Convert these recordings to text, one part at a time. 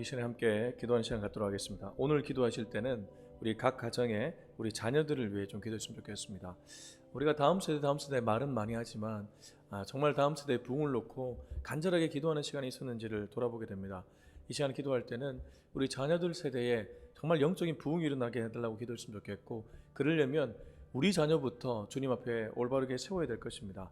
시간에 함께 기도하는 시간 갖도록 하겠습니다. 오늘 기도하실 때는 우리 각 가정에 우리 자녀들을 위해 좀 기도했으면 좋겠습니다. 우리가 다음 세대 말은 많이 하지만 정말 다음 세대의 부흥을 놓고 간절하게 기도하는 시간이 있었는지를 돌아보게 됩니다. 이 시간 기도할 때는 우리 자녀들 세대에 정말 영적인 부흥이 일어나게 해달라고 기도했으면 좋겠고, 그러려면 우리 자녀부터 주님 앞에 올바르게 세워야 될 것입니다.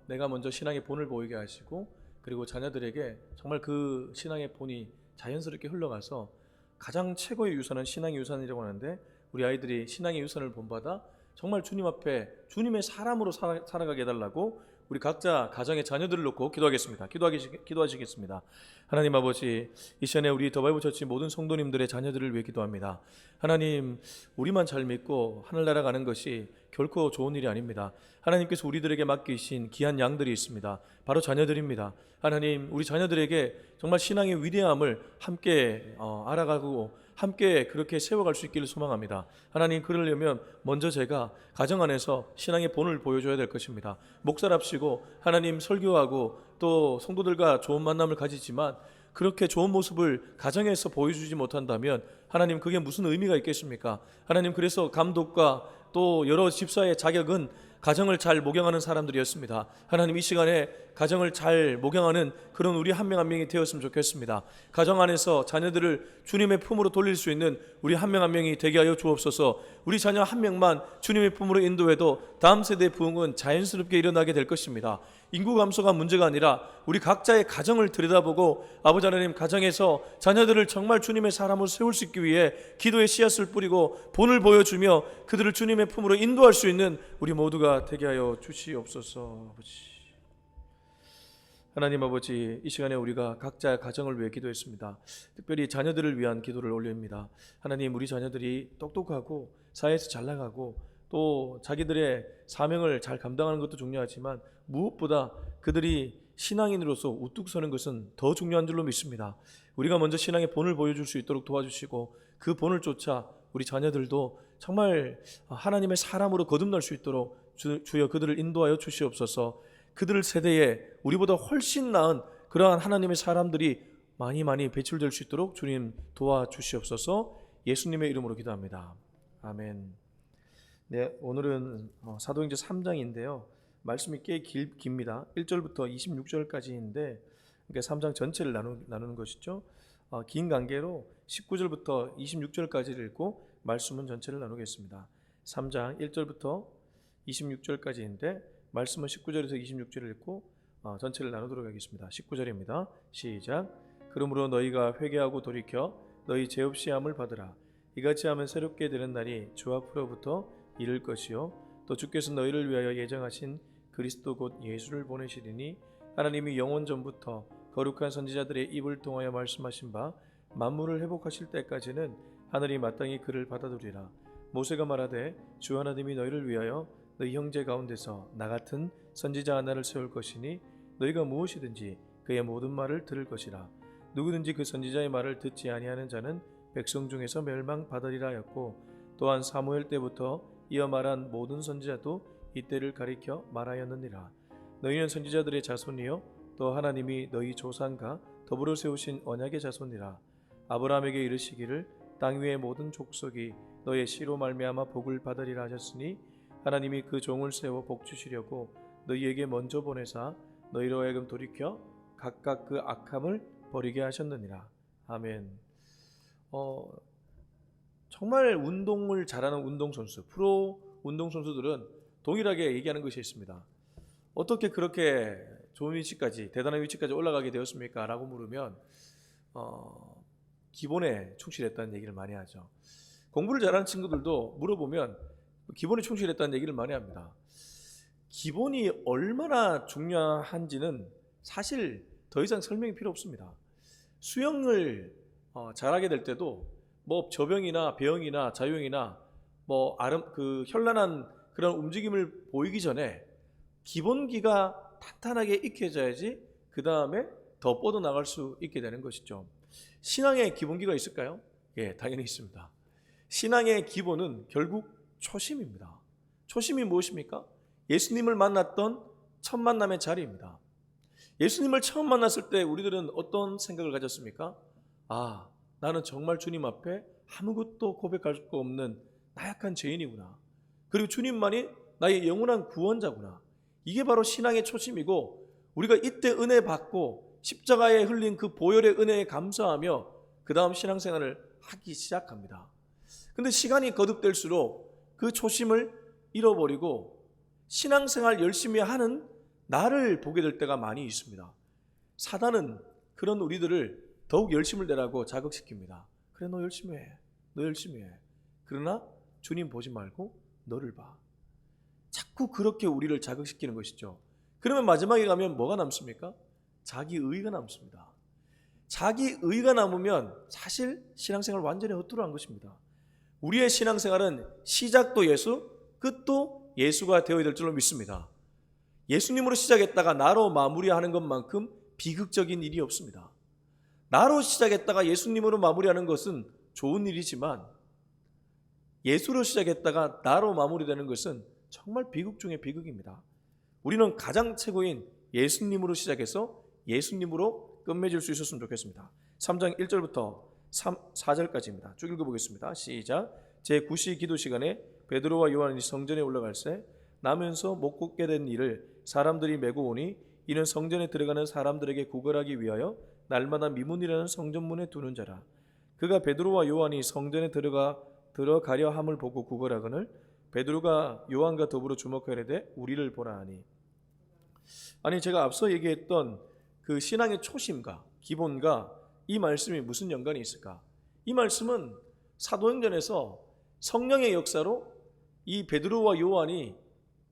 내가 먼저 신앙의 본을 보이게 하시고, 그리고 자녀들에게 정말 그 신앙의 본이 자연스럽게 흘러가서 가장 최고의 유산은 신앙의 유산이라고 하는데, 우리 아이들이 신앙의 유산을 본받아 정말 주님 앞에 주님의 사람으로 살아가게 해달라고 우리 각자 가정의 자녀들을 놓고 기도하겠습니다. 기도하시겠습니다. 하나님 아버지, 이 시간에 우리 더바이브 처치 모든 성도님들의 자녀들을 위해 기도합니다. 하나님, 우리만 잘 믿고 하늘나라 가는 것이 결코 좋은 일이 아닙니다. 하나님께서 우리들에게 맡기신 귀한 양들이 있습니다. 바로 자녀들입니다. 하나님, 우리 자녀들에게 정말 신앙의 위대함을 함께 알아가고 함께 그렇게 세워갈 수 있기를 소망합니다. 하나님, 그러려면 먼저 제가 가정 안에서 신앙의 본을 보여줘야 될 것입니다. 목사랍시고 하나님 설교하고 또 성도들과 좋은 만남을 가지지만 그렇게 좋은 모습을 가정에서 보여주지 못한다면 하나님, 그게 무슨 의미가 있겠습니까? 하나님, 그래서 감독과 또 여러 집사의 자격은 가정을 잘 목양하는 사람들이었습니다. 하나님, 이 시간에 가정을 잘 목양하는 그런 우리 한 명 한 명이 되었으면 좋겠습니다. 가정 안에서 자녀들을 주님의 품으로 돌릴 수 있는 우리 한 명 한 명이 되게 하여 주옵소서. 우리 자녀 한 명만 주님의 품으로 인도해도 다음 세대의 부흥은 자연스럽게 일어나게 될 것입니다. 인구 감소가 문제가 아니라 우리 각자의 가정을 들여다보고 아버지 하나님, 가정에서 자녀들을 정말 주님의 사람으로 세울 수 있기 위해 기도의 씨앗을 뿌리고 본을 보여주며 그들을 주님의 품으로 인도할 수 있는 우리 모두가 되게 하여 주시옵소서. 아버지 하나님 아버지, 이 시간에 우리가 각자의 가정을 위해 기도했습니다. 특별히 자녀들을 위한 기도를 올립니다. 하나님, 우리 자녀들이 똑똑하고 사회에서 잘 나가고 또 자기들의 사명을 잘 감당하는 것도 중요하지만 무엇보다 그들이 신앙인으로서 우뚝 서는 것은 더 중요한 줄로 믿습니다. 우리가 먼저 신앙의 본을 보여줄 수 있도록 도와주시고 그 본을 쫓아 우리 자녀들도 정말 하나님의 사람으로 거듭날 수 있도록 주여 그들을 인도하여 주시옵소서. 그들 세대에 우리보다 훨씬 나은 그러한 하나님의 사람들이 많이 배출될 수 있도록 주님 도와주시옵소서. 예수님의 이름으로 기도합니다. 아멘. 네, 오늘은 사도행전 3장인데요. 말씀이 꽤 깁니다. 1절부터 26절까지인데 그러니까 3장 전체를 나누는 것이죠. 긴 관계로 19절부터 26절까지를 읽고 말씀은 전체를 나누겠습니다. 3장 1절부터 26절까지인데 말씀은 19절에서 26절을 읽고 전체를 나누도록 하겠습니다. 19절입니다. 시작. 그러므로 너희가 회개하고 돌이켜 너희 죄 없이 함을 받으라. 이같이 하면 새롭게 되는 날이 주 앞으로부터 이를 것이요 또 주께서 너희를 위하여 예정하신 그리스도 곧 예수를 보내시리니 하나님이 영원 전부터 거룩한 선지자들의 입을 통하여 말씀하신 바 만물을 회복하실 때까지는 하늘이 마땅히 그를 받아두리라. 모세가 말하되 주 하나님이 너희를 위하여 너희 형제 가운데서 나 같은 선지자 하나를 세울 것이니 너희가 무엇이든지 그의 모든 말을 들을 것이라. 누구든지 그 선지자의 말을 듣지 아니하는 자는 백성 중에서 멸망받으리라 하였고, 또한 사무엘 때부터 이어 말한 모든 선지자도 이때를 가리켜 말하였느니라. 너희는 선지자들의 자손이요 또 하나님이 너희 조상과 더불어 세우신 언약의 자손이라. 아브라함에게 이르시기를 땅 위의 모든 족속이 너의 씨로 말미암아 복을 받으리라 하셨으니 하나님이 그 종을 세워 복 주시려고 너희에게 먼저 보내사 너희로 하여금 돌이켜 각각 그 악함을 버리게 하셨느니라. 아멘. 정말 운동을 잘하는 운동선수, 프로 운동선수들은 동일하게 얘기하는 것이 있습니다. 어떻게 그렇게 좋은 위치까지, 대단한 위치까지 올라가게 되었습니까? 라고 물으면 기본에 충실했다는 얘기를 많이 하죠. 공부를 잘하는 친구들도 물어보면 기본에 충실했다는 얘기를 많이 합니다. 기본이 얼마나 중요한지는 사실 더 이상 설명이 필요 없습니다. 수영을 잘하게 될 때도 뭐 저병이나 배영이나 자유형이나 뭐 현란한 그런 움직임을 보이기 전에 기본기가 탄탄하게 익혀져야지 그 다음에 더 뻗어나갈 수 있게 되는 것이죠. 신앙에 기본기가 있을까요? 예, 당연히 있습니다. 신앙의 기본은 결국 초심입니다. 초심이 무엇입니까? 예수님을 만났던 첫 만남의 자리입니다. 예수님을 처음 만났을 때 우리들은 어떤 생각을 가졌습니까? 아, 나는 정말 주님 앞에 아무것도 고백할 수 없는 나약한 죄인이구나. 그리고 주님만이 나의 영원한 구원자구나. 이게 바로 신앙의 초심이고, 우리가 이때 은혜 받고 십자가에 흘린 그 보혈의 은혜에 감사하며 그 다음 신앙생활을 하기 시작합니다. 근데 시간이 거듭될수록 그 초심을 잃어버리고 신앙생활 열심히 하는 나를 보게 될 때가 많이 있습니다. 사단은 그런 우리들을 더욱 열심을 내라고 자극시킵니다. 그래, 너 열심히 해. 너 열심히 해. 그러나 주님 보지 말고 너를 봐. 자꾸 그렇게 우리를 자극시키는 것이죠. 그러면 마지막에 가면 뭐가 남습니까? 자기 의가 남습니다. 자기 의가 남으면 사실 신앙생활 완전히 헛돌아간 것입니다. 우리의 신앙생활은 시작도 예수, 끝도 예수가 되어야 될 줄로 믿습니다. 예수님으로 시작했다가 나로 마무리하는 것만큼 비극적인 일이 없습니다. 나로 시작했다가 예수님으로 마무리하는 것은 좋은 일이지만, 예수로 시작했다가 나로 마무리되는 것은 정말 비극 중의 비극입니다. 우리는 가장 최고인 예수님으로 시작해서 예수님으로 끝맺을 수 있었으면 좋겠습니다. 3장 1절부터 4절까지입니다. 쭉 읽어보겠습니다. 시작. 제9시 기도 시간에 베드로와 요한이 성전에 올라갈새 나면서 못 걷게 된 이를 사람들이 메고 오니, 이는 성전에 들어가는 사람들에게 구걸하기 위하여 날마다 미문이라는 성전문에 두는 자라. 그가 베드로와 요한이 성전에 들어가려 함을 보고 구걸하거늘 베드로가 요한과 더불어 주목하려되 우리를 보라 하니. 아니, 제가 앞서 얘기했던 그 신앙의 초심과 기본과 이 말씀이 무슨 연관이 있을까? 이 말씀은 사도행전에서 성령의 역사로 이 베드로와 요한이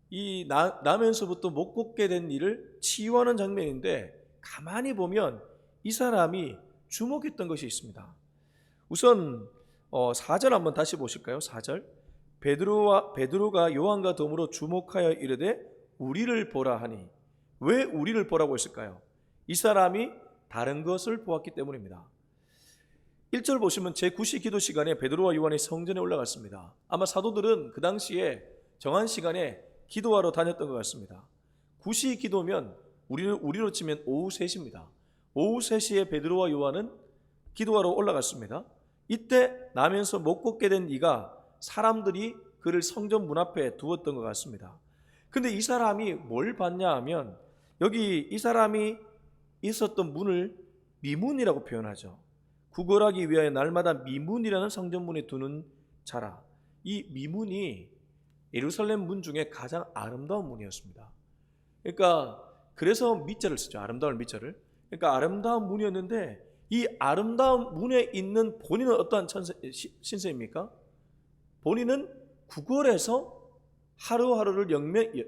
이 나면서부터 못 걷게 된 일을 치유하는 장면인데, 가만히 보면 이 사람이 주목했던 것이 있습니다. 우선 4절 한번 다시 보실까요? 4절. 베드로가 요한과 더불어 주목하여 이르되 우리를 보라 하니. 왜 우리를 보라고 했을까요? 이 사람이 다른 것을 보았기 때문입니다. 1절 보시면 제9시 기도 시간에 베드로와 요한이 성전에 올라갔습니다. 아마 사도들은 그 당시에 정한 시간에 기도하러 다녔던 것 같습니다. 9시 기도면 우리로 치면 오후 3시입니다. 오후 3시에 베드로와 요한은 기도하러 올라갔습니다. 이때 나면서 못 걷게 된 이가 사람들이 그를 성전 문 앞에 두었던 것 같습니다. 근데 이 사람이 뭘 봤냐 하면, 여기 이 사람이 있었던 문을 미문이라고 표현하죠. 구걸하기 위하여 날마다 미문이라는 성전문에 두는 자라. 이 미문이 예루살렘 문 중에 가장 아름다운 문이었습니다. 그러니까 그래서 밑자를 쓰죠. 아름다운 밑자를. 그러니까 아름다운 문이었는데, 이 아름다운 문에 있는 본인은 어떠한 신세입니까? 본인은 구걸해서 하루하루를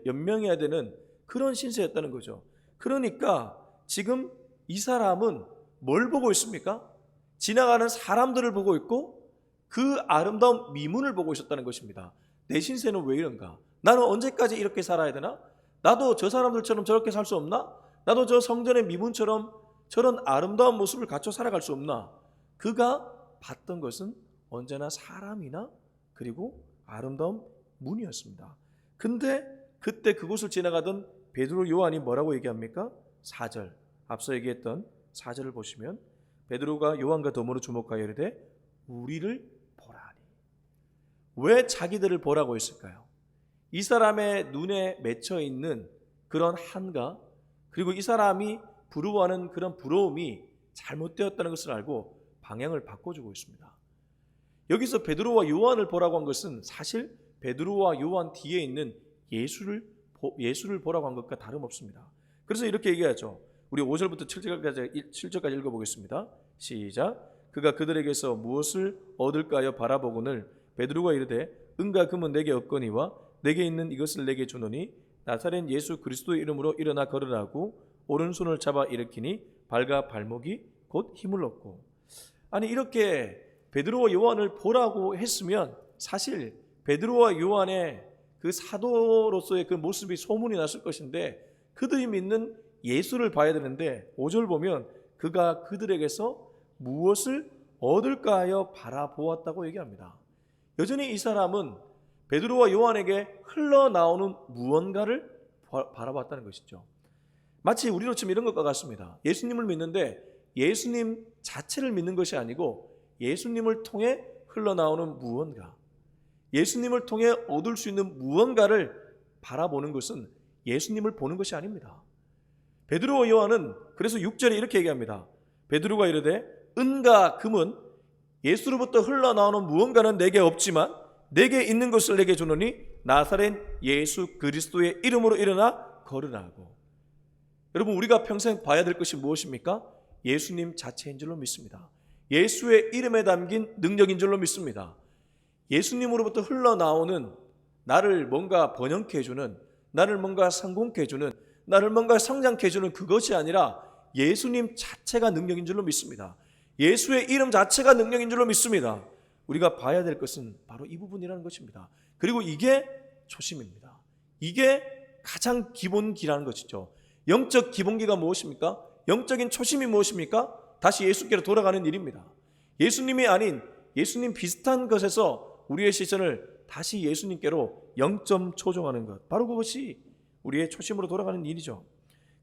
연명해야 되는 그런 신세였다는 거죠. 그러니까 지금 이 사람은 뭘 보고 있습니까? 지나가는 사람들을 보고 있고 그 아름다운 미문을 보고 있었다는 것입니다. 내 신세는 왜 이런가? 나는 언제까지 이렇게 살아야 되나? 나도 저 사람들처럼 저렇게 살 수 없나? 나도 저 성전의 미문처럼 저런 아름다운 모습을 갖춰 살아갈 수 없나? 그가 봤던 것은 언제나 사람이나 그리고 아름다운 문이었습니다. 근데 그때 그곳을 지나가던 베드로 요한이 뭐라고 얘기합니까? 4절, 앞서 얘기했던 4절을 보시면 베드로가 요한과 더불어 주목하여 이르되 우리를 보라 하니. 왜 자기들을 보라고 했을까요? 이 사람의 눈에 맺혀 있는 그런 한가, 그리고 이 사람이 부러워하는 그런 부러움이 잘못되었다는 것을 알고 방향을 바꿔주고 있습니다. 여기서 베드로와 요한을 보라고 한 것은 사실 베드로와 요한 뒤에 있는 예수를 보라고 한 것과 다름없습니다. 그래서 이렇게 얘기하죠. 우리 5절부터 7절까지 읽어보겠습니다. 시작. 그가 그들에게서 무엇을 얻을까요 바라보거늘 베드로가 이르되 은과 금은 내게 없거니와 내게 있는 이것을 내게 주노니 나사렛 예수 그리스도의 이름으로 일어나 걸으라고 오른손을 잡아 일으키니 발과 발목이 곧 힘을 얻고. 아니, 이렇게 베드로와 요한을 보라고 했으면 사실 베드로와 요한의 그 사도로서의 그 모습이 소문이 났을 것인데, 그들이 믿는 예수를 봐야 되는데 5절 보면 그가 그들에게서 무엇을 얻을까 하여 바라보았다고 얘기합니다. 여전히 이 사람은 베드로와 요한에게 흘러나오는 무언가를 바라봤다는 것이죠. 마치 우리로 치면 이런 것과 같습니다. 예수님을 믿는데 예수님 자체를 믿는 것이 아니고 예수님을 통해 흘러나오는 무언가, 예수님을 통해 얻을 수 있는 무언가를 바라보는 것은 예수님을 보는 것이 아닙니다. 베드로와 요한은 그래서 6절에 이렇게 얘기합니다. 베드로가 이르되 은과 금은 예수로부터 흘러나오는 무언가는 내게 없지만 내게 있는 것을 내게 주노니 나사렛 예수 그리스도의 이름으로 일어나 걸으라고. 여러분, 우리가 평생 봐야 될 것이 무엇입니까? 예수님 자체인 줄로 믿습니다. 예수의 이름에 담긴 능력인 줄로 믿습니다. 예수님으로부터 흘러나오는 나를 뭔가 번영케 해주는, 나를 뭔가 성공케 해주는, 나를 뭔가 성장케 해주는 그것이 아니라 예수님 자체가 능력인 줄로 믿습니다. 예수의 이름 자체가 능력인 줄로 믿습니다. 우리가 봐야 될 것은 바로 이 부분이라는 것입니다. 그리고 이게 초심입니다. 이게 가장 기본기라는 것이죠. 영적 기본기가 무엇입니까? 영적인 초심이 무엇입니까? 다시 예수께로 돌아가는 일입니다. 예수님이 아닌 예수님 비슷한 것에서 우리의 시선을 다시 예수님께로 0점 초정하는 것, 바로 그것이 우리의 초심으로 돌아가는 일이죠.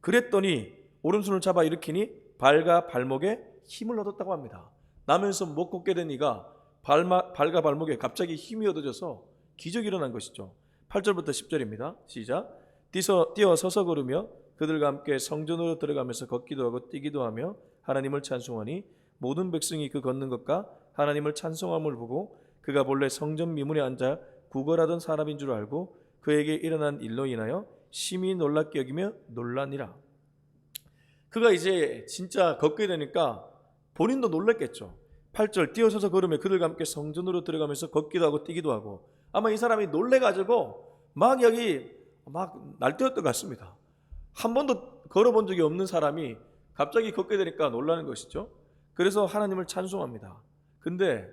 그랬더니 오른손을 잡아 일으키니 발과 발목에 힘을 얻었다고 합니다. 나면서 못 걷게 된 이가 발과 발목에 갑자기 힘이 얻어져서 기적이 일어난 것이죠. 8절부터 10절입니다. 시작. 뛰어 서서 걸으며 그들과 함께 성전으로 들어가면서 걷기도 하고 뛰기도 하며 하나님을 찬송하니 모든 백성이 그 걷는 것과 하나님을 찬송함을 보고 그가 본래 성전 미문에 앉아 구걸하던 사람인 줄 알고 그에게 일어난 일로 인하여 심히 놀랍게 여기며 놀라니라. 그가 이제 진짜 걷게 되니까 본인도 놀랐겠죠. 8절 뛰어서서 걸으며 그들과 함께 성전으로 들어가면서 걷기도 하고 뛰기도 하고, 아마 이 사람이 놀래가지고 막 여기 막 날뛰었던 것 같습니다. 한 번도 걸어본 적이 없는 사람이 갑자기 걷게 되니까 놀라는 것이죠. 그래서 하나님을 찬송합니다. 근데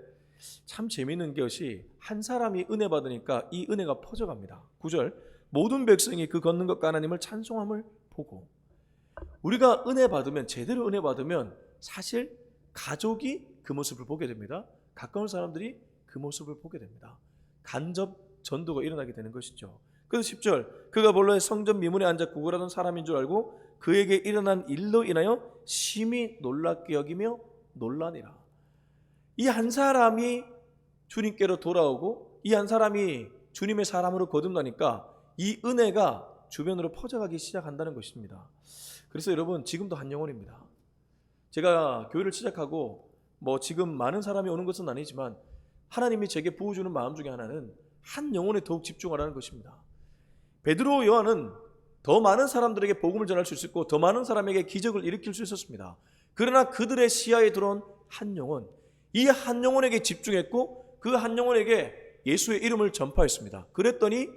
참 재미있는 것이 한 사람이 은혜 받으니까 이 은혜가 퍼져갑니다. 9절 모든 백성이 그 걷는 것과 하나님을 찬송함을 보고. 우리가 은혜 받으면, 제대로 은혜 받으면 사실 가족이 그 모습을 보게 됩니다. 가까운 사람들이 그 모습을 보게 됩니다. 간접 전도가 일어나게 되는 것이죠. 그래서 10절 그가 본래 성전 미문에 앉아 구걸하던 사람인 줄 알고 그에게 일어난 일로 인하여 심히 놀랍게 여기며 놀라니라. 이 한 사람이 주님께로 돌아오고 이 한 사람이 주님의 사람으로 거듭나니까 이 은혜가 주변으로 퍼져가기 시작한다는 것입니다. 그래서 여러분, 지금도 한 영혼입니다. 제가 교회를 시작하고 지금 많은 사람이 오는 것은 아니지만 하나님이 제게 부어주는 마음 중에 하나는 한 영혼에 더욱 집중하라는 것입니다. 베드로 요한은 더 많은 사람들에게 복음을 전할 수 있었고 더 많은 사람에게 기적을 일으킬 수 있었습니다. 그러나 그들의 시야에 들어온 한 영혼, 이 한 영혼에게 집중했고 그 한 영혼에게 예수의 이름을 전파했습니다. 그랬더니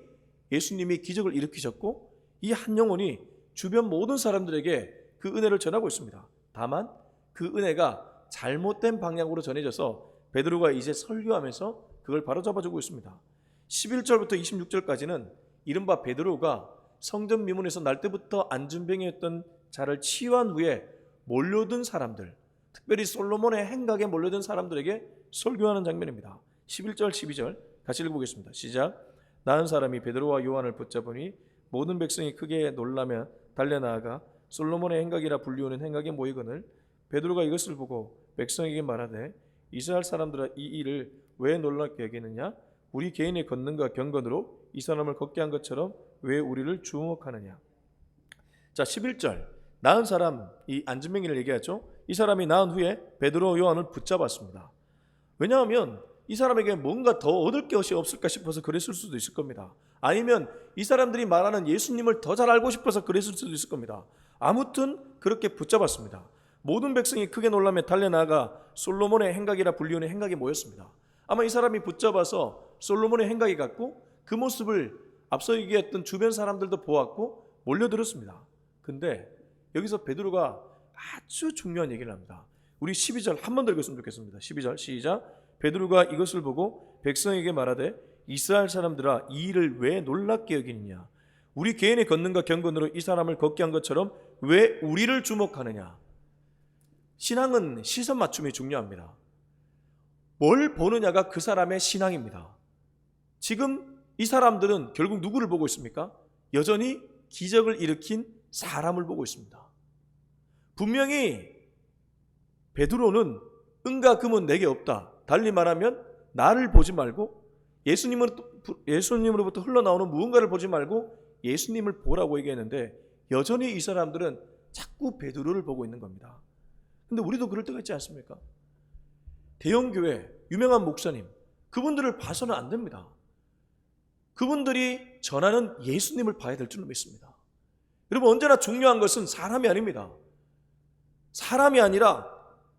예수님이 기적을 일으키셨고 이 한 영혼이 주변 모든 사람들에게 그 은혜를 전하고 있습니다. 다만 그 은혜가 잘못된 방향으로 전해져서 베드로가 이제 설교하면서 그걸 바로잡아주고 있습니다. 11절부터 26절까지는 이른바 베드로가 성전 미문에서 날 때부터 안진병이었던 자를 치유한 후에 몰려든 사람들, 특별히 솔로몬의 행각에 몰려든 사람들에게 설교하는 장면입니다. 11절 12절 같이 읽어보겠습니다. 시작. 나은 사람이 베드로와 요한을 붙잡으니 모든 백성이 크게 놀라며 달려나아가 솔로몬의 행각이라 불리우는 행각에 모이거늘 베드로가 이것을 보고 백성에게 말하되 이스라엘 사람들아 이 일을 왜 놀랍게 여기느냐? 우리 개인의 걷는과 경건으로 이 사람을 걷게 한 것처럼 왜 우리를 주목하느냐? 자, 11절 나은 사람, 이 안진뱅이를 얘기하죠. 이 사람이 나은 후에 베드로 요한을 붙잡았습니다. 왜냐하면 이 사람에게 뭔가 더 얻을 것이 없을까 싶어서 그랬을 수도 있을 겁니다. 아니면 이 사람들이 말하는 예수님을 더 잘 알고 싶어서 그랬을 수도 있을 겁니다. 아무튼 그렇게 붙잡았습니다. 모든 백성이 크게 놀라며 달려나가 솔로몬의 행각이라 불리우는 행각에 모였습니다. 아마 이 사람이 붙잡아서 솔로몬의 행각이 같고 그 모습을 앞서 얘기했던 주변 사람들도 보았고 몰려들었습니다. 근데 여기서 베드로가 아주 중요한 얘기를 합니다. 우리 12절 한 번 더 읽었으면 좋겠습니다. 12절 시작. 베드로가 이것을 보고 백성에게 말하되 이스라엘 사람들아 이 일을 왜 놀랍게 여기느냐? 우리 개인의 걷는과 경건으로 이 사람을 걷게 한 것처럼 왜 우리를 주목하느냐? 신앙은 시선 맞춤이 중요합니다. 뭘 보느냐가 그 사람의 신앙입니다. 지금 이 사람들은 결국 누구를 보고 있습니까? 여전히 기적을 일으킨 사람을 보고 있습니다. 분명히 베드로는 은과 금은 내게 없다. 달리 말하면 나를 보지 말고 예수님으로부터 흘러나오는 무언가를 보지 말고 예수님을 보라고 얘기했는데 여전히 이 사람들은 자꾸 베드로를 보고 있는 겁니다. 근데 우리도 그럴 때가 있지 않습니까? 대형교회 유명한 목사님, 그분들을 봐서는 안 됩니다. 그분들이 전하는 예수님을 봐야 될 줄 믿습니다. 여러분, 언제나 중요한 것은 사람이 아닙니다. 사람이 아니라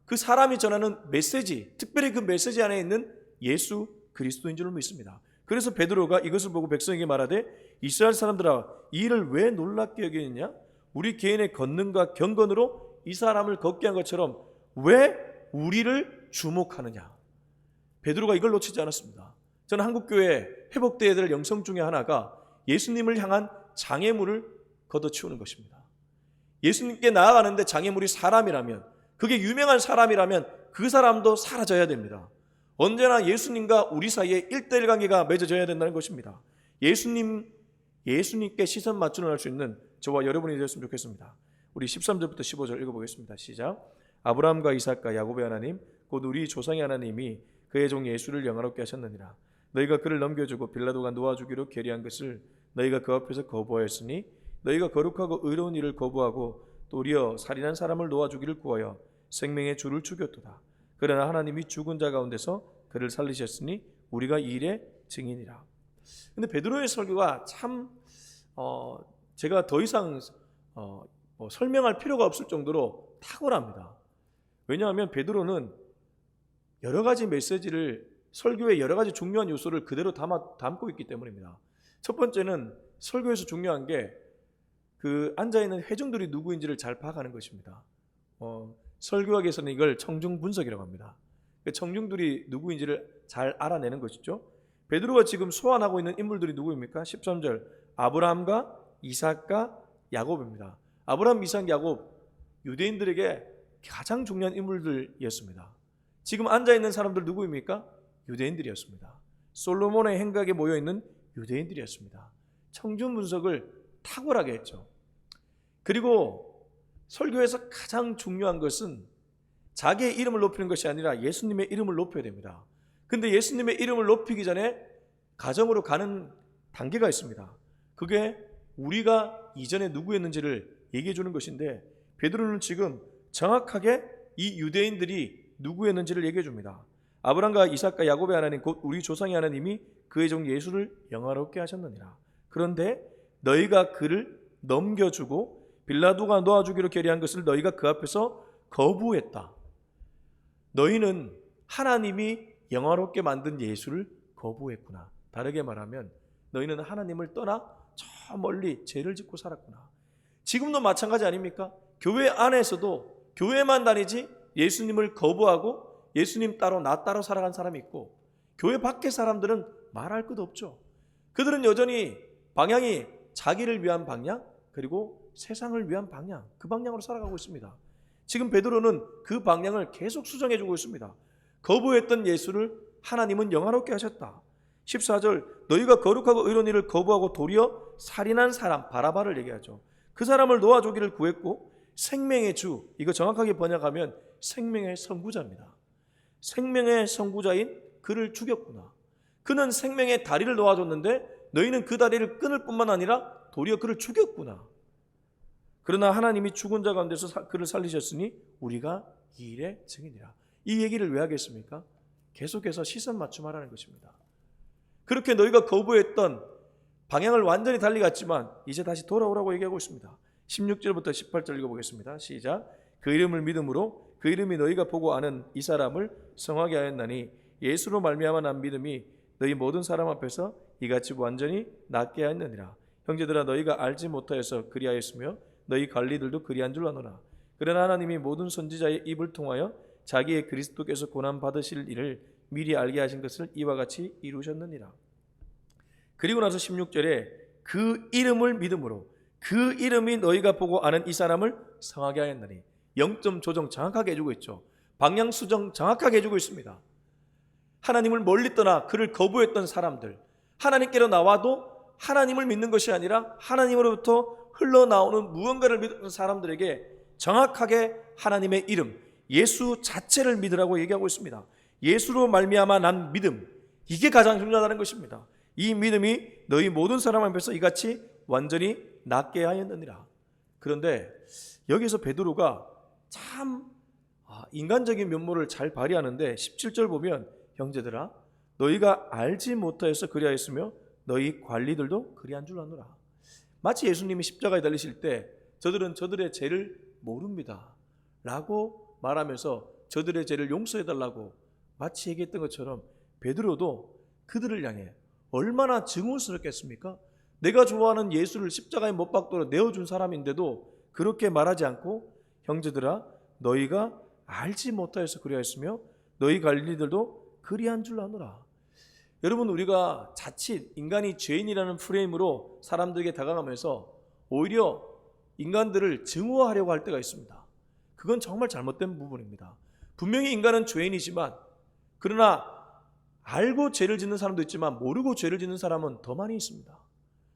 그 사람이 전하는 메시지, 특별히 그 메시지 안에 있는 예수 그리스도인 줄 믿습니다. 그래서 베드로가 이것을 보고 백성에게 말하되 이스라엘 사람들아, 이 일을 왜 놀랍게 여기느냐? 우리 개인의 권능과 경건으로 이 사람을 걷게 한 것처럼 왜 우리를 주목하느냐? 베드로가 이걸 놓치지 않았습니다. 저는 한국교회 회복되어야 될 영성 중에 하나가 예수님을 향한 장애물을 걷어치우는 것입니다. 예수님께 나아가는데 장애물이 사람이라면, 그게 유명한 사람이라면 그 사람도 사라져야 됩니다. 언제나 예수님과 우리 사이에 1:1 관계가 맺어져야 된다는 것입니다. 예수님께 시선 맞추는 할 수 있는 저와 여러분이 되었으면 좋겠습니다. 우리 13절부터 15절 읽어보겠습니다. 시작. 아브라함과 이삭과 야곱의 하나님 곧 우리 조상의 하나님이 그의 종 예수를 영화롭게 하셨느니라. 너희가 그를 넘겨주고 빌라도가 놓아주기로 계리한 것을 너희가 그 앞에서 거부하였으니 너희가 거룩하고 의로운 일을 거부하고 도리어 살인한 사람을 놓아주기를 구하여 생명의 주를 죽였도다. 그러나 하나님이 죽은 자 가운데서 그를 살리셨으니 우리가 이 일의 증인이라. 근데 베드로의 설교가 참 제가 더 이상 설명할 필요가 없을 정도로 탁월합니다. 왜냐하면 베드로는 여러 가지 메시지를, 설교의 여러 가지 중요한 요소를 그대로 담고 있기 때문입니다. 첫 번째는 설교에서 중요한 게 그 앉아있는 회중들이 누구인지를 잘 파악하는 것입니다. 설교학에서는 이걸 청중 분석이라고 합니다. 청중들이 누구인지를 잘 알아내는 것이죠. 베드로가 지금 소환하고 있는 인물들이 누구입니까? 13절 아브라함과 이삭과 야곱입니다. 아브라함, 이삭, 야곱 유대인들에게 가장 중요한 인물들이었습니다. 지금 앉아있는 사람들 누구입니까? 유대인들이었습니다. 솔로몬의 행각에 모여있는 유대인들이었습니다. 청중 분석을 탁월하게 했죠. 그리고 설교에서 가장 중요한 것은 자기의 이름을 높이는 것이 아니라 예수님의 이름을 높여야 됩니다. 근데 예수님의 이름을 높이기 전에 가정으로 가는 단계가 있습니다. 그게 우리가 이전에 누구였는지를 얘기해 주는 것인데 베드로는 지금 정확하게 이 유대인들이 누구였는지를 얘기해 줍니다. 아브라함과 이삭과 야곱의 하나님 곧 우리 조상의 하나님이 그의 종 예수를 영화롭게 하셨느니라. 그런데 너희가 그를 넘겨주고 빌라도가 놓아주기로 결의한 것을 너희가 그 앞에서 거부했다. 너희는 하나님이 영화롭게 만든 예수를 거부했구나. 다르게 말하면 너희는 하나님을 떠나 저 멀리 죄를 짓고 살았구나. 지금도 마찬가지 아닙니까? 교회 안에서도 교회만 다니지 예수님을 거부하고 예수님 따로 나 따로 살아간 사람이 있고, 교회 밖의 사람들은 말할 것도 없죠. 그들은 여전히 방향이 자기를 위한 방향, 그리고 세상을 위한 방향, 그 방향으로 살아가고 있습니다. 지금 베드로는 그 방향을 계속 수정해주고 있습니다. 거부했던 예수를 하나님은 영화롭게 하셨다. 14절 너희가 거룩하고 의로운 일을 거부하고 도리어 살인한 사람 바라바를 얘기하죠. 그 사람을 놓아주기를 구했고 생명의 주, 이거 정확하게 번역하면 생명의 선구자입니다. 생명의 선구자인 그를 죽였구나. 그는 생명의 다리를 놓아줬는데 너희는 그 다리를 끊을 뿐만 아니라 도리어 그를 죽였구나. 그러나 하나님이 죽은 자 가운데서 그를 살리셨으니 우리가 이 일의 증인이라. 이 얘기를 왜 하겠습니까? 계속해서 시선 맞춤하라는 것입니다. 그렇게 너희가 거부했던 방향을 완전히 달리 갔지만 이제 다시 돌아오라고 얘기하고 있습니다. 16절부터 18절 읽어보겠습니다. 시작. 그 이름을 믿음으로 그 이름이 너희가 보고 아는 이 사람을 성하게 하였나니 예수로 말미암아 난 믿음이 너희 모든 사람 앞에서 이같이 완전히 낫게 하였느니라. 형제들아 너희가 알지 못하여서 그리하였으며 너희 관리들도 그리한 줄 아노라. 그러나 하나님이 모든 선지자의 입을 통하여 자기의 그리스도께서 고난 받으실 일을 미리 알게 하신 것을 이와 같이 이루셨느니라. 그리고 나서 16절에 그 이름을 믿음으로 그 이름이 너희가 보고 아는 이 사람을 성하게 하였나니, 0점 조정 정확하게 해주고 있죠. 방향 수정 정확하게 해주고 있습니다. 하나님을 멀리 떠나 그를 거부했던 사람들, 하나님께로 나와도 하나님을 믿는 것이 아니라 하나님으로부터 흘러나오는 무언가를 믿는 사람들에게 정확하게 하나님의 이름, 예수 자체를 믿으라고 얘기하고 있습니다. 예수로 말미암아 난 믿음, 이게 가장 중요하다는 것입니다. 이 믿음이 너희 모든 사람 앞에서 이같이 완전히 낫게 하였느니라. 그런데 여기서 베드로가 참 인간적인 면모를 잘 발휘하는데 17절 보면 형제들아 너희가 알지 못하여서 그리하였으며 너희 관리들도 그리한 줄 아노라. 마치 예수님이 십자가에 달리실 때 저들은 저들의 죄를 모릅니다 라고 말하면서 저들의 죄를 용서해달라고 마치 얘기했던 것처럼 베드로도 그들을 향해 얼마나 증오스럽겠습니까? 내가 좋아하는 예수를 십자가에 못 박도록 내어준 사람인데도 그렇게 말하지 않고 형제들아 너희가 알지 못하여서 그리하였으며 너희 관리들도 그리한 줄 아노라. 여러분, 우리가 자칫 인간이 죄인이라는 프레임으로 사람들에게 다가가면서 오히려 인간들을 증오하려고 할 때가 있습니다. 그건 정말 잘못된 부분입니다. 분명히 인간은 죄인이지만 그러나 알고 죄를 짓는 사람도 있지만 모르고 죄를 짓는 사람은 더 많이 있습니다.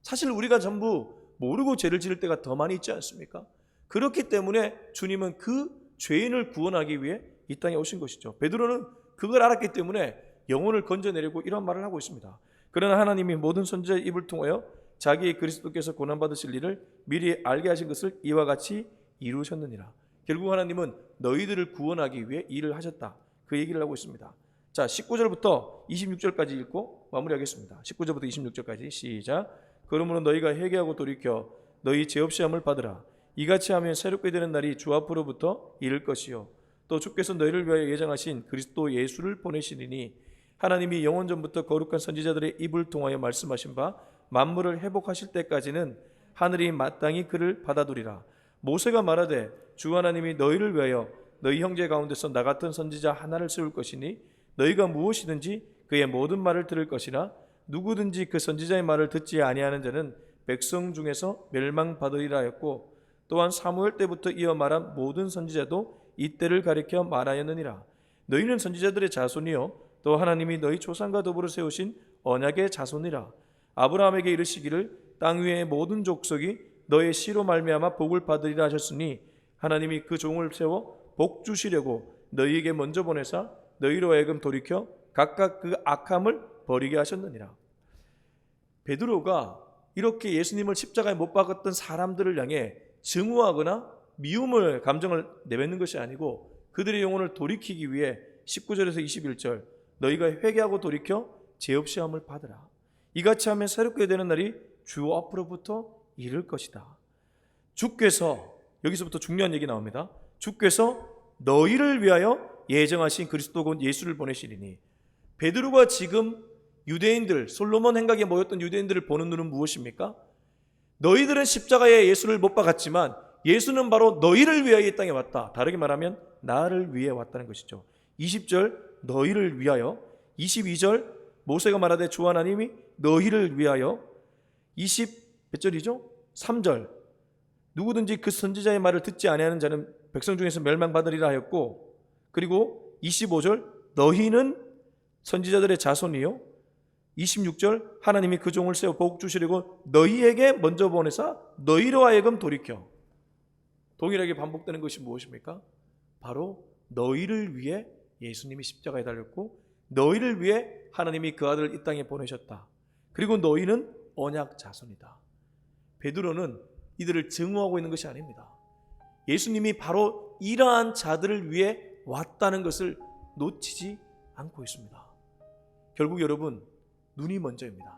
사실 우리가 전부 모르고 죄를 지을 때가 더 많이 있지 않습니까? 그렇기 때문에 주님은 그 죄인을 구원하기 위해 이 땅에 오신 것이죠. 베드로는 그걸 알았기 때문에 영혼을 건져내려고 이런 말을 하고 있습니다. 그러나 하나님이 모든 선지자의 입을 통하여 자기 그리스도께서 고난받으실 일을 미리 알게 하신 것을 이와 같이 이루셨느니라. 결국 하나님은 너희들을 구원하기 위해 일을 하셨다, 그 얘기를 하고 있습니다. 자, 19절부터 26절까지 읽고 마무리하겠습니다. 19절부터 26절까지 시작. 그러므로 너희가 회개하고 돌이켜 너희 죄 없이 함을 받으라. 이같이 하면 새롭게 되는 날이 주 앞으로부터 이를 것이요 또 주께서 너희를 위하여 예정하신 그리스도 예수를 보내시리니 하나님이 영원 전부터 거룩한 선지자들의 입을 통하여 말씀하신 바 만물을 회복하실 때까지는 하늘이 마땅히 그를 받아두리라. 모세가 말하되 주 하나님이 너희를 위하여 너희 형제 가운데서 나 같은 선지자 하나를 세울 것이니 너희가 무엇이든지 그의 모든 말을 들을 것이나 누구든지 그 선지자의 말을 듣지 아니하는 자는 백성 중에서 멸망받으리라 하였고 또한 사무엘 때부터 이어 말한 모든 선지자도 이때를 가리켜 말하였느니라. 너희는 선지자들의 자손이요 또 하나님이 너희 조상과 더불어 세우신 언약의 자손이라. 아브라함에게 이르시기를 땅 위의 모든 족속이 너의 씨로 말미암아 복을 받으리라 하셨으니 하나님이 그 종을 세워 복 주시려고 너희에게 먼저 보내사 너희로 하여금 돌이켜 각각 그 악함을 버리게 하셨느니라. 베드로가 이렇게 예수님을 십자가에 못 박았던 사람들을 향해 증오하거나 미움을 감정을 내뱉는 것이 아니고 그들의 영혼을 돌이키기 위해 19절에서 21절 너희가 회개하고 돌이켜 죄 없이 함을 받으라. 이같이 하면 새롭게 되는 날이 주 앞으로부터 이를 것이다. 주께서, 여기서부터 중요한 얘기 나옵니다. 주께서 너희를 위하여 예정하신 그리스도 곧 예수를 보내시리니. 베드로가 지금 유대인들, 솔로몬 행각에 모였던 유대인들을 보는 눈은 무엇입니까? 너희들은 십자가에 예수를 못 박았지만 예수는 바로 너희를 위하여 이 땅에 왔다. 다르게 말하면 나를 위해 왔다는 것이죠. 20절 너희를 위하여, 22절 모세가 말하되 주 하나님이 너희를 위하여, 몇 절이죠? 3절 누구든지 그 선지자의 말을 듣지 아니하는 자는 백성 중에서 멸망받으리라 하였고, 그리고 25절 너희는 선지자들의 자손이요, 26절 하나님이 그 종을 세워 복 주시려고 너희에게 먼저 보내사 너희로 하여금 돌이켜. 동일하게 반복되는 것이 무엇입니까? 바로 너희를 위해 예수님이 십자가에 달렸고 너희를 위해 하나님이 그 아들을 이 땅에 보내셨다. 그리고 너희는 언약 자손이다. 베드로는 이들을 증오하고 있는 것이 아닙니다. 예수님이 바로 이러한 자들을 위해 왔다는 것을 놓치지 않고 있습니다. 결국 여러분, 눈이 먼저입니다.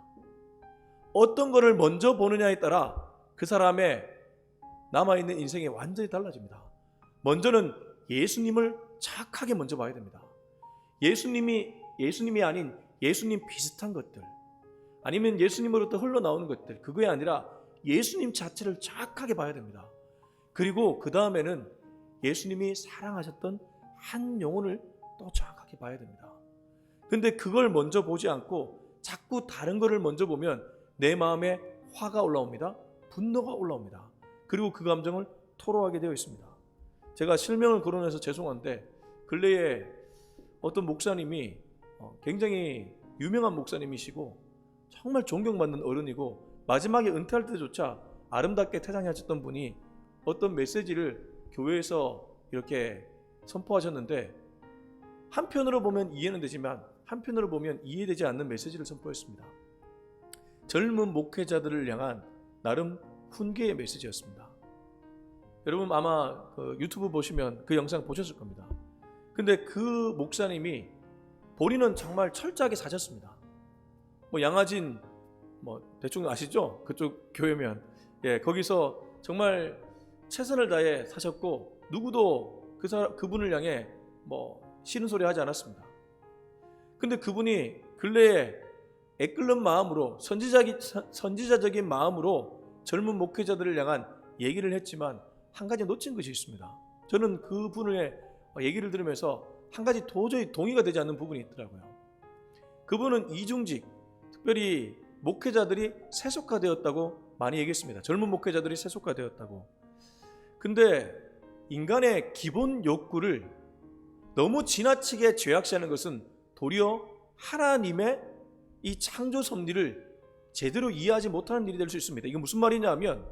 어떤 것을 먼저 보느냐에 따라 그 사람의 남아있는 인생이 완전히 달라집니다. 먼저는 예수님을 착하게 먼저 봐야 됩니다. 예수님이 아닌 예수님 비슷한 것들, 아니면 예수님으로부터 흘러나오는 것들, 그거에 아니라 예수님 자체를 착하게 봐야 됩니다. 그리고 그 다음에는 예수님이 사랑하셨던 한 영혼을 또 정확하게 봐야 됩니다. 근데 그걸 먼저 보지 않고 자꾸 다른 거를 먼저 보면 내 마음에 화가 올라옵니다. 분노가 올라옵니다. 그리고 그 감정을 토로하게 되어 있습니다. 제가 실명을 거론해서 죄송한데 근래에 어떤 목사님이 굉장히 유명한 목사님이시고 정말 존경받는 어른이고 마지막에 은퇴할 때조차 아름답게 퇴장하셨던 분이 어떤 메시지를 교회에서 이렇게 선포하셨는데 한편으로 보면 이해는 되지만 한편으로 보면 이해되지 않는 메시지를 선포했습니다. 젊은 목회자들을 향한 나름 훈계의 메시지였습니다. 여러분 아마 유튜브 보시면 그 영상 보셨을 겁니다. 근데 그 목사님이 본인은 정말 철저하게 사셨습니다. 양화진 대충 아시죠? 그쪽 교회면 거기서 정말 최선을 다해 사셨고 누구도 그분을 향해 싫은 소리 하지 않았습니다. 근데 그분이 근래에 애끓는 마음으로 선지자적인 마음으로 젊은 목회자들을 향한 얘기를 했지만 한 가지 놓친 것이 있습니다. 저는 그분의 얘기를 들으면서 한 가지 도저히 동의가 되지 않는 부분이 있더라고요. 그분은 이중직, 특별히 목회자들이 세속화되었다고 많이 얘기했습니다. 젊은 목회자들이 세속화되었다고. 근데 인간의 기본 욕구를 너무 지나치게 죄악시하는 것은 도리어 하나님의 이 창조 섭리를 제대로 이해하지 못하는 일이 될 수 있습니다. 이게 무슨 말이냐 하면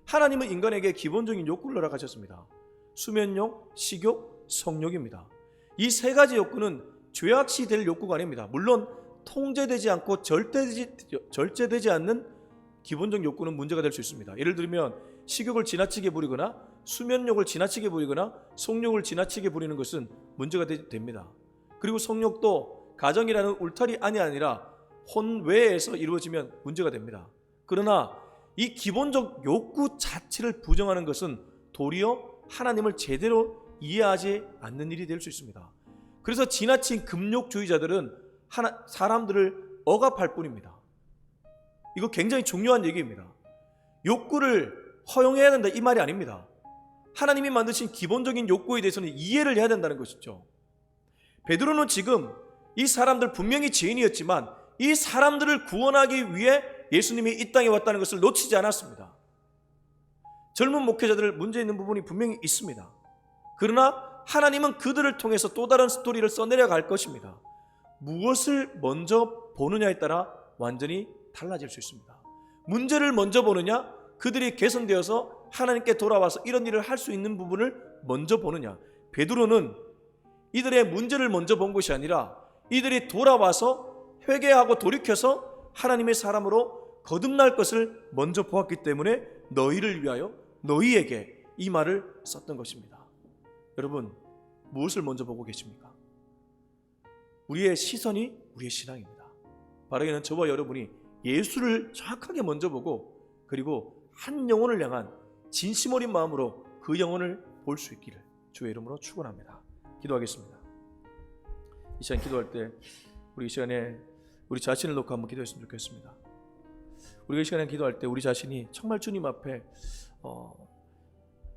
하나님은 인간에게 기본적인 욕구를 허락하셨습니다. 수면욕, 식욕, 성욕입니다. 이 세 가지 욕구는 죄악시 될 욕구가 아닙니다. 물론 통제되지 않고 절제되지 않는 기본적 욕구는 문제가 될 수 있습니다. 예를 들면 식욕을 지나치게 부리거나 수면욕을 지나치게 부리거나 성욕을 지나치게 부리는 것은 문제가 됩니다. 그리고 성욕도 가정이라는 울타리 안이 아니라 혼외에서 이루어지면 문제가 됩니다. 그러나 이 기본적 욕구 자체를 부정하는 것은 도리어 하나님을 제대로 이해하지 않는 일이 될 수 있습니다. 그래서 지나친 금욕주의자들은 사람들을 억압할 뿐입니다. 이거 굉장히 중요한 얘기입니다. 욕구를 허용해야 된다 이 말이 아닙니다. 하나님이 만드신 기본적인 욕구에 대해서는 이해를 해야 된다는 것이죠. 베드로는 지금 이 사람들 분명히 죄인이었지만 이 사람들을 구원하기 위해 예수님이 이 땅에 왔다는 것을 놓치지 않았습니다. 젊은 목회자들 문제 있는 부분이 분명히 있습니다. 그러나 하나님은 그들을 통해서 또 다른 스토리를 써내려 갈 것입니다. 무엇을 먼저 보느냐에 따라 완전히 달라질 수 있습니다. 문제를 먼저 보느냐, 그들이 개선되어서 하나님께 돌아와서 이런 일을 할 수 있는 부분을 먼저 보느냐. 베드로는 이들의 문제를 먼저 본 것이 아니라 이들이 돌아와서 회개하고 돌이켜서 하나님의 사람으로 거듭날 것을 먼저 보았기 때문에 너희를 위하여 너희에게 이 말을 썼던 것입니다. 여러분, 무엇을 먼저 보고 계십니까? 우리의 시선이 우리의 신앙입니다. 바라기는 저와 여러분이 예수를 정확하게 먼저 보고 그리고 한 영혼을 향한 진심 어린 마음으로 그 영혼을 볼 수 있기를 주의 이름으로 축원합니다. 기도하겠습니다. 이 시간 기도할 때 우리 이 시간에 우리 자신을 놓고 한번 기도했으면 좋겠습니다. 우리가 이 시간에 기도할 때 우리 자신이 정말 주님 앞에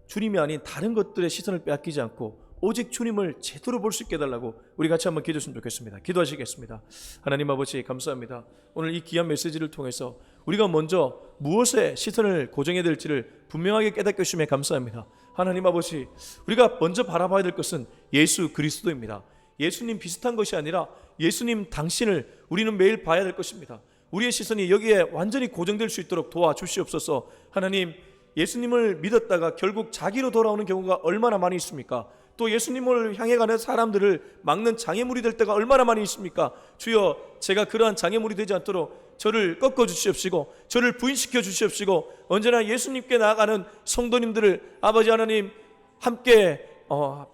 주님이 아닌 다른 것들의 시선을 빼앗기지 않고 오직 주님을 제대로 볼 수 있게 해달라고 우리 같이 한번 기도했으면 좋겠습니다. 기도하시겠습니다. 하나님 아버지 감사합니다. 오늘 이 귀한 메시지를 통해서 우리가 먼저 무엇에 시선을 고정해야 될지를 분명하게 깨닫게 해주심에 감사합니다. 하나님 아버지, 우리가 먼저 바라봐야 될 것은 예수 그리스도입니다. 예수님 비슷한 것이 아니라 예수님 당신을 우리는 매일 봐야 될 것입니다. 우리의 시선이 여기에 완전히 고정될 수 있도록 도와주시옵소서. 하나님, 예수님을 믿었다가 결국 자기로 돌아오는 경우가 얼마나 많이 있습니까? 또 예수님을 향해 가는 사람들을 막는 장애물이 될 때가 얼마나 많이 있습니까? 주여, 제가 그러한 장애물이 되지 않도록 저를 꺾어 주시옵시고 저를 부인시켜 주시옵시고 언제나 예수님께 나아가는 성도님들을 아버지 하나님 함께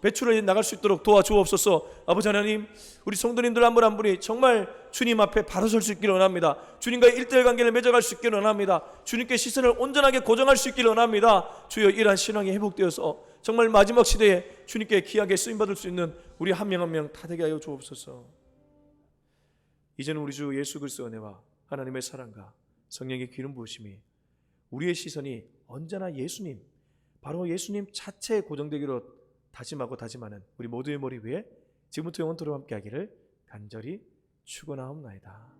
배출해 나갈 수 있도록 도와주옵소서. 아버지 하나님, 우리 성도님들 한 분 한 분이 정말 주님 앞에 바로 설 수 있기를 원합니다. 주님과의 일대일 관계를 맺어갈 수 있기를 원합니다. 주님께 시선을 온전하게 고정할 수 있기를 원합니다. 주여, 이러한 신앙이 회복되어서 정말 마지막 시대에 주님께 귀하게 쓰임받을 수 있는 우리 한 명 한 명 다 되게 하여 주옵소서. 이제는 우리 주 예수 그리스도의 은혜와 하나님의 사랑과 성령의 기름 부으심이 우리의 시선이 언제나 예수님, 바로 예수님 자체에 고정되기로 다짐하고 다짐하는 우리 모두의 머리 위에 지금부터 영원토록 함께 하기를 간절히 축원하옵나이다.